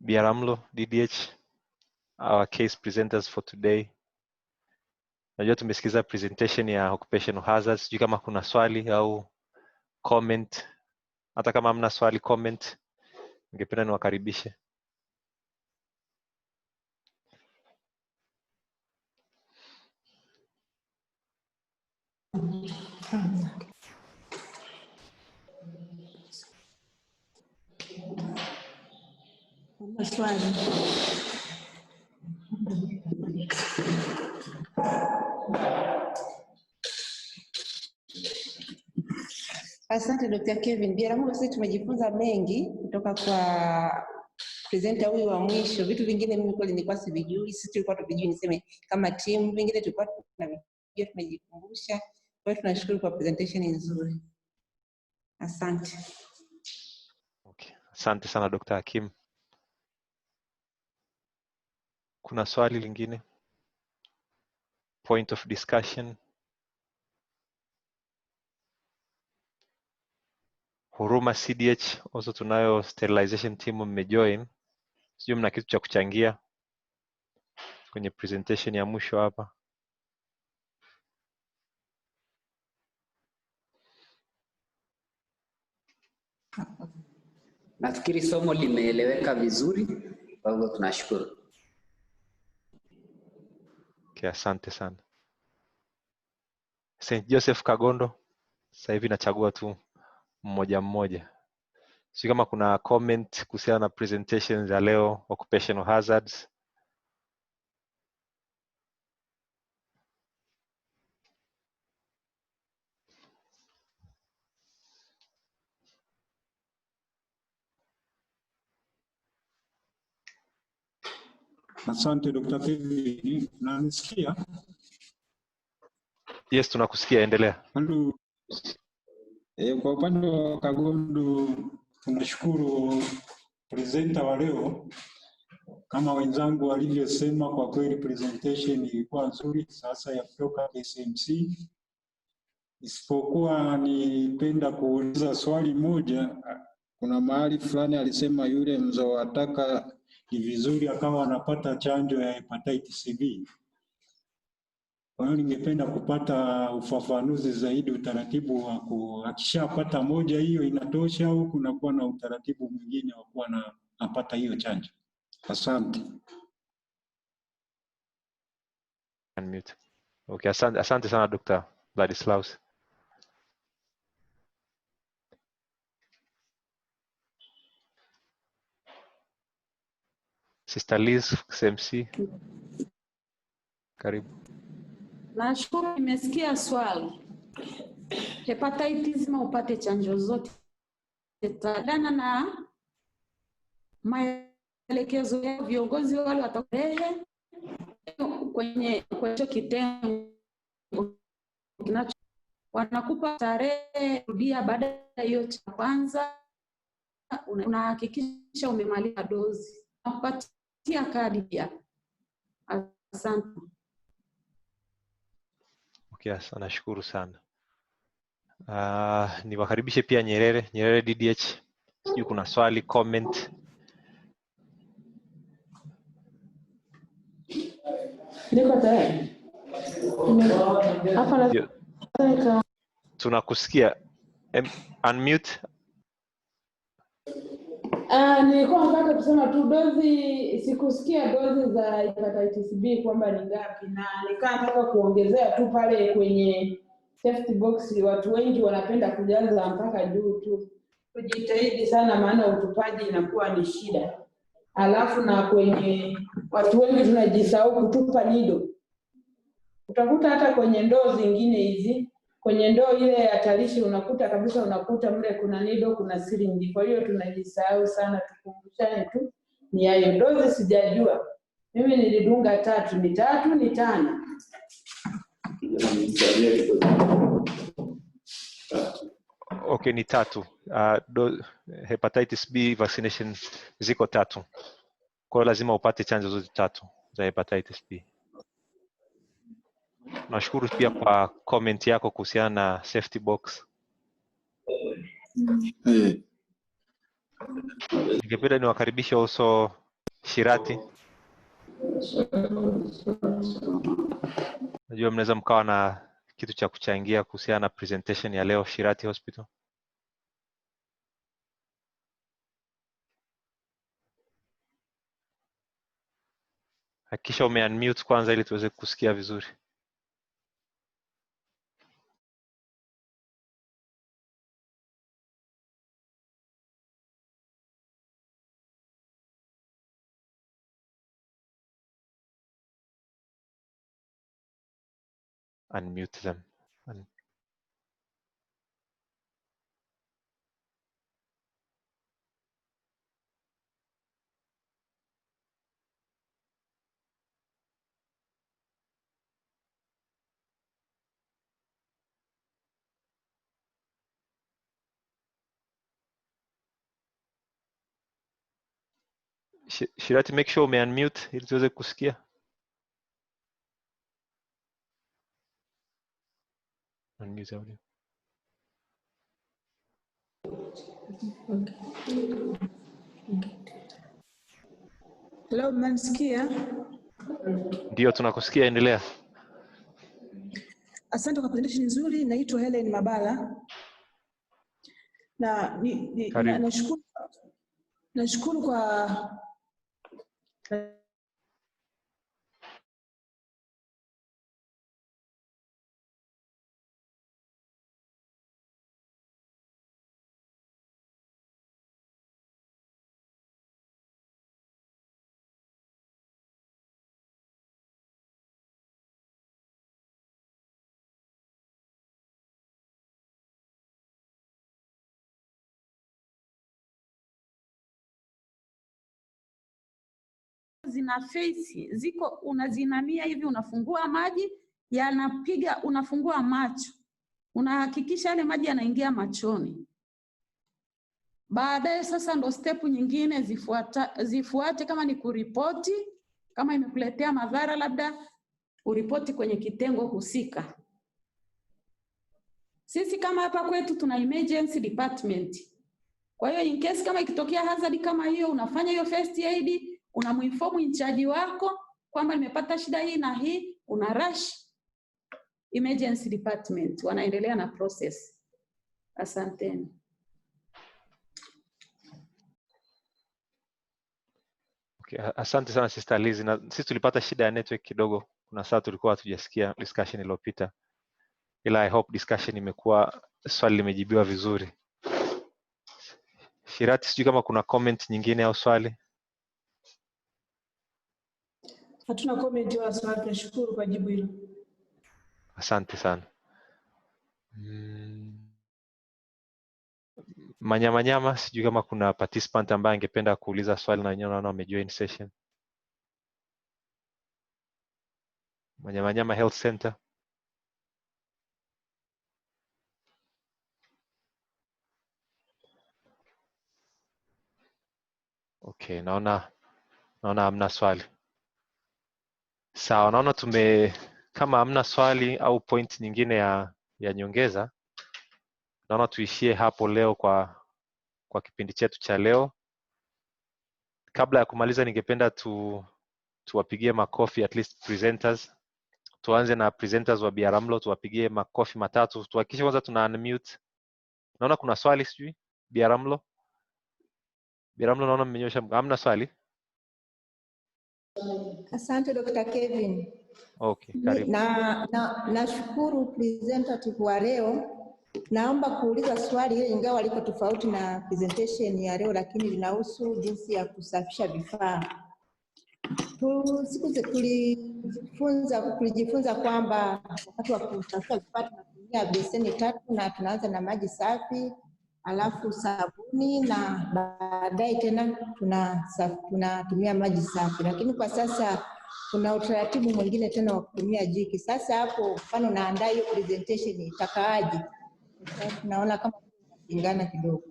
Biaramlo, DDH, our case presenters for today. Najua tumesikiza presentation ya occupational hazards. Sijui kama kuna swali au comment. Hata kama hamna swali, comment, ningependa niwakaribishe. Maswali. Asante Dr. Kevin. Biaramlo, sisi tumejifunza mengi kutoka kwa presenter huyu wa mwisho. Vitu vingine mimi kweli nilikuwa sivijui, sisi tulikuwa tuvijui, niseme kama team, vingine tulikuwa tunavijua, tumejikumbusha. Kwa hiyo tunashukuru kwa presentation nzuri. Asante. Okay. Asante sana Dr. Hakim. Kuna swali lingine? Point of discussion? Huruma CDH, also tunayo sterilization team mmejoin. Sijui mna kitu cha kuchangia kwenye presentation ya mwisho hapa? Nafikiri somo limeeleweka vizuri, kwa hivyo tunashukuru. Okay, asante sana. St. Joseph Kagondo, sasa hivi nachagua tu mmoja mmoja. Sijui kama kuna comment kuhusiana na presentation za leo, occupational hazards. Asante Dr. Kevin, unanisikia? Yes, tunakusikia, endelea. Kwa upande wa Kagondo tunashukuru presenter wa leo. Kama wenzangu walivyosema, kwa kweli presentation ilikuwa nzuri sasa ya kutoka SMC. Isipokuwa nipenda kuuliza swali moja. Kuna mahali fulani alisema yule mzowataka ni vizuri akawa anapata chanjo ya hepatitis B. Kwa hiyo ningependa kupata ufafanuzi zaidi, utaratibu wa akishapata moja hiyo inatosha au kunakuwa na utaratibu mwingine wa kuwa anapata hiyo chanjo? Asante. Unmute. Okay, asante sana Dr. Vladislaus. Sister Liz, CMC. Karibu. Nashukuru, nimesikia swali. Hepatitis ma upate chanjo zote tadana na maelekezo ya viongozi wale watakulehe kwenye kitengo kinacho wanakupa tarehe rudia baada ya hiyo cha kwanza, unahakikisha umemaliza dozi, nakupatia kadi pia. Asante. Okay, nashukuru sana. Niwakaribishe pia Nyerere DDH. Sijui kuna swali, comment. Niko tayari. Hapa tunakusikia. Unmute. Nilikuwa nataka kusema tu dozi, sikusikia dozi za hepatitis B kwamba ni ngapi, na nataka kuongezea tu pale kwenye safety box, watu wengi wanapenda kujaza mpaka juu tu. Tujitahidi sana, maana utupaji inakuwa ni shida. Alafu na kwenye watu wengi tunajisahau kutupa nido. Utakuta hata kwenye ndoo zingine hizi, kwenye ndoo ile ya tarishi unakuta mle kuna nido, kuna sirinji. Kwa hiyo tunajisahau sana, tukumbushane tu. Ni hayo dozi sijajua. Mimi nilidunga 3, ni 3 ni 5. Okay, ni 3. Hepatitis B vaccination ziko 3. Kwa hiyo lazima upate chanjo zote 3 za hepatitis B. Nashukuru pia kwa comment yako kuhusiana na safety box. Ningependa niwakaribishe also Shirati. Najua mnaweza mkawa na kitu cha kuchangia kuhusiana na presentation ya leo Shirati Hospital. Hakikisha umeunmute kwanza ili tuweze kusikia vizuri. Unmute them. Shirati, make sure umeunmute ili tuweze kusikia. Unmute audio. Hello, mnanisikia? Ndio, tunakusikia, endelea. Asante kwa presentation nzuri. Naitwa Helen Mabala. Na nashukuru kwa zina face ziko, unazinamia hivi, unafungua maji yanapiga, unafungua macho, unahakikisha yale maji yanaingia machoni. Baadaye sasa ndo step nyingine zifuate, kama ni kuripoti, kama imekuletea madhara labda uripoti kwenye kitengo husika. Sisi kama hapa kwetu tuna emergency department. Kwa hiyo in case kama ikitokea hazard kama hiyo, unafanya hiyo first aid, unamuinform in charge wako kwamba nimepata shida hii na hii, una rush emergency department, wanaendelea na process. Asanteni. Okay, asante sana Sister Liz. Na sisi tulipata shida ya network kidogo. Kuna saa tulikuwa hatujasikia discussion iliyopita. Ila I hope discussion imekuwa, swali limejibiwa vizuri. Shirati, sijui kama kuna comment nyingine au swali. Hatuna comment wala swali, tunashukuru kwa jibu hilo. Asante sana. Manyamanyama, sijui kama kuna participant ambaye angependa kuuliza swali na wenyewe naona wamejoin session. Manyamanyama Health Center. Okay, naona hamna swali. Sawa, naona kama hamna swali au point nyingine ya nyongeza, naona tuishie hapo leo kwa kipindi chetu cha leo. Kabla ya kumaliza, ningependa tuwapigie makofi at least presenters. Tuanze na presenters wa Biaramlo, tuwapigie makofi matatu. Tuhakikishe kwanza tuna unmute. Naona kuna swali sijui Biaramlo. Biaramlo naona mmenyosha, hamna swali? Asante Dr. Kevin. Okay, karibu. Nashukuru presentative wa leo. Naomba kuuliza swali hili ingawa liko tofauti na presentation ya leo, lakini linahusu jinsi ya kusafisha vifaa. Tulijifunza kwamba wakati wa kusafisha vifaa tunatumia beseni 3 na tunaanza na maji safi, alafu sabuni na baadaye tena tunatumia maji safi. Lakini kwa sasa kuna utaratibu mwingine tena wa kutumia jiki. Sasa hapo mfano naandaa hiyo presentation itakaaje? Naona kama kulingana kidogo.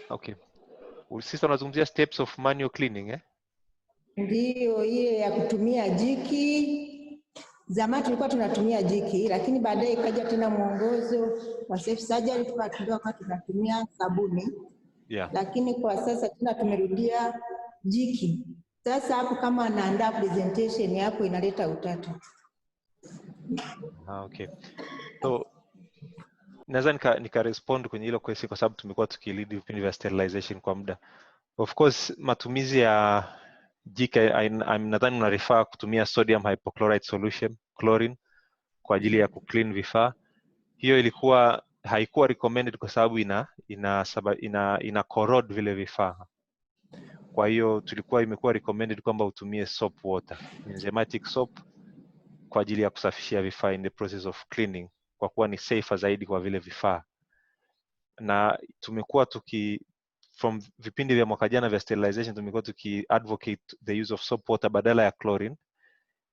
Okay. Sisi tunazungumzia steps of manual cleaning Ndio ile ya kutumia jiki. Zamani tulikuwa tunatumia jiki, lakini baadaye ikaja tena mwongozo wa safe surgery tunatumia sabuni. Yeah. Lakini kwa sasa tena tumerudia jiki. Sasa hapo kama naandaa presentation hapo inaleta utata. Okay. So naweza nika respond kwenye hilo question kwa sababu tumekuwa tukilidi vipindi vya sterilization kwa muda. Of course matumizi ya jiki nadhani una refer kutumia sodium hypochlorite solution, chlorine, kwa ajili ya kuclean vifaa. Hiyo haikuwa recommended kwa sababu ina corrode vile vifaa. Kwa hiyo imekuwa recommended kwamba utumie soap water, enzymatic soap, kwa ajili ya kusafishia vifaa in the process of cleaning, kwa kuwa ni safer zaidi kwa vile vifaa. Na tumekuwa from vipindi vya mwaka jana vya sterilization tumekuwa advocate the use of soap water badala ya chlorine.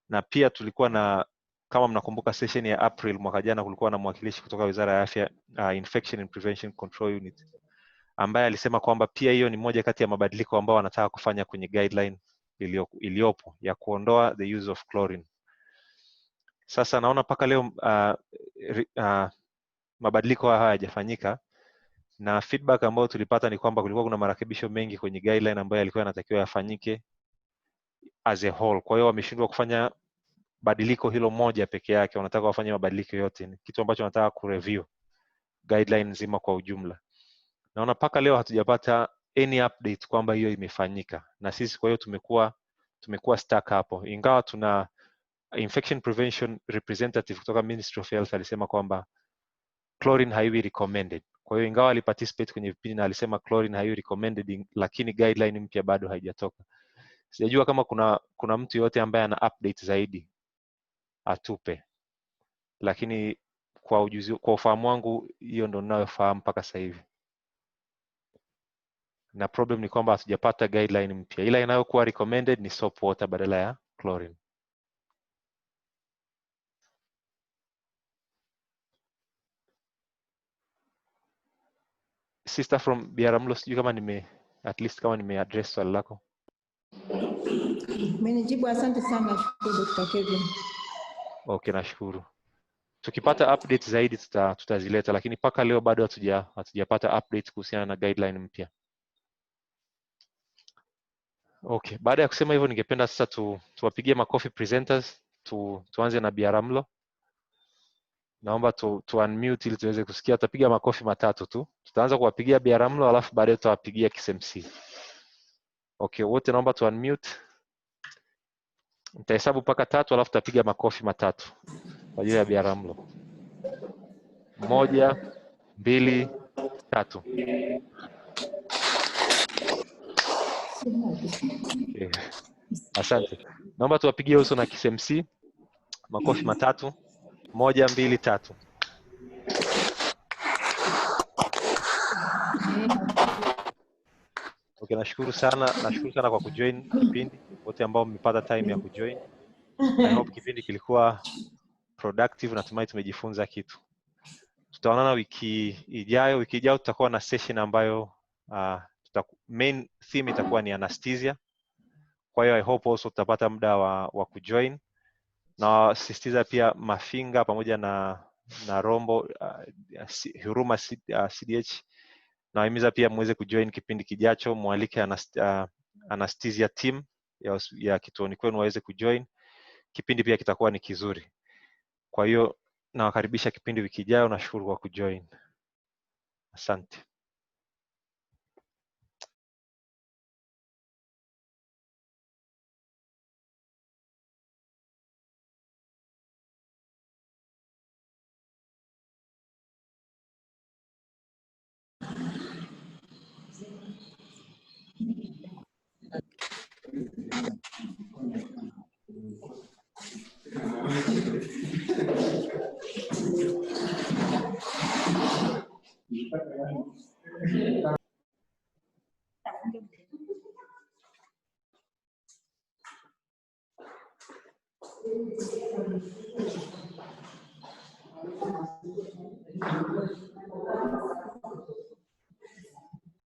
Na pia tulikuwa kama mnakumbuka session ya April mwaka jana, kulikuwa na mwakilishi kutoka Wizara ya Afya, Infection and Prevention Control Unit, ambaye alisema kwamba pia hiyo ni moja kati ya mabadiliko ambao wanataka kufanya kwenye guideline iliyopo ya kuondoa the use of chlorine. Sasa naona mpaka leo mabadiliko haya hayajafanyika, na feedback ambayo tulipata ni kwamba kulikuwa kuna marekebisho mengi kwenye guideline ambayo yalikuwa yanatakiwa yafanyike as a whole. Kwa hiyo wameshindwa kufanya badiliko hilo moja peke yake, wanataka wafanye mabadiliko yote. Ni kitu ambacho wanataka kureview guideline nzima kwa ujumla. Naona mpaka leo hatujapata any update kwamba hiyo imefanyika, na sisi kwa hiyo tumekuwa stuck hapo, ingawa tuna infection prevention representative kutoka Ministry of Health alisema kwamba chlorine haiwi recommended. Kwa hiyo ingawa aliparticipate kwenye vipindi na alisema chlorine haiwi recommended, lakini guideline mpya bado haijatoka. Sijajua kama kuna mtu yote ambaye ana update zaidi atupe, lakini kwa ufahamu wangu hiyo ndo ninayofahamu mpaka sasa hivi. Na problem ni kwamba hatujapata guideline mpya, ila inayokuwa recommended ni soap water badala ya chlorine. Sister from Biaramlo, sijui kama at least kama nimeaddress swali lako. Mmenijibu, asante sana. Shukuru Dr. Kevin. Okay, nashukuru. Tukipata updates zaidi tutazileta, lakini mpaka leo bado hatujapata updates kuhusiana na guideline mpya. Okay, baada ya kusema hivyo ningependa sasa tuwapigie makofi presenters. Tuanze na Biaramlo. Naomba tu unmute ili tuweze kusikia. Tutapiga makofi matatu tu. Tutaanza kuwapigia Biaramlo alafu baadaye tutawapigia KSMC. Okay, wote naomba tu unmute. Nitahesabu mpaka 3 alafu tutapiga makofi matatu kwa ajili ya Biaramlo. 1, 2, 3. Okay. Asante. Naomba tuwapigie uso na KCMC. Makofi matatu. 1, 2, 3. Okay, nashukuru sana kwa kujoin kipindi, wote ambao mmepata time ya kujoin. I hope kipindi kilikuwa productive, natumai tumejifunza kitu. Tutaonana wiki ijayo. Wiki ijayo tutakuwa na session ambayo main theme itakuwa ni anesthesia. Kwa hiyo I hope also tutapata muda wa kujoin. Na sisitiza pia Mafinga pamoja na Rombo Huruma CDH. Nawahimiza pia muweze kujoin kipindi kijacho, mualike anesthesia team ya kituoni kwenu waweze kujoin. Kipindi pia kitakuwa ni kizuri. Kwa hiyo nawakaribisha kipindi wiki ijayo. Nashukuru kwa kujoin. Asante.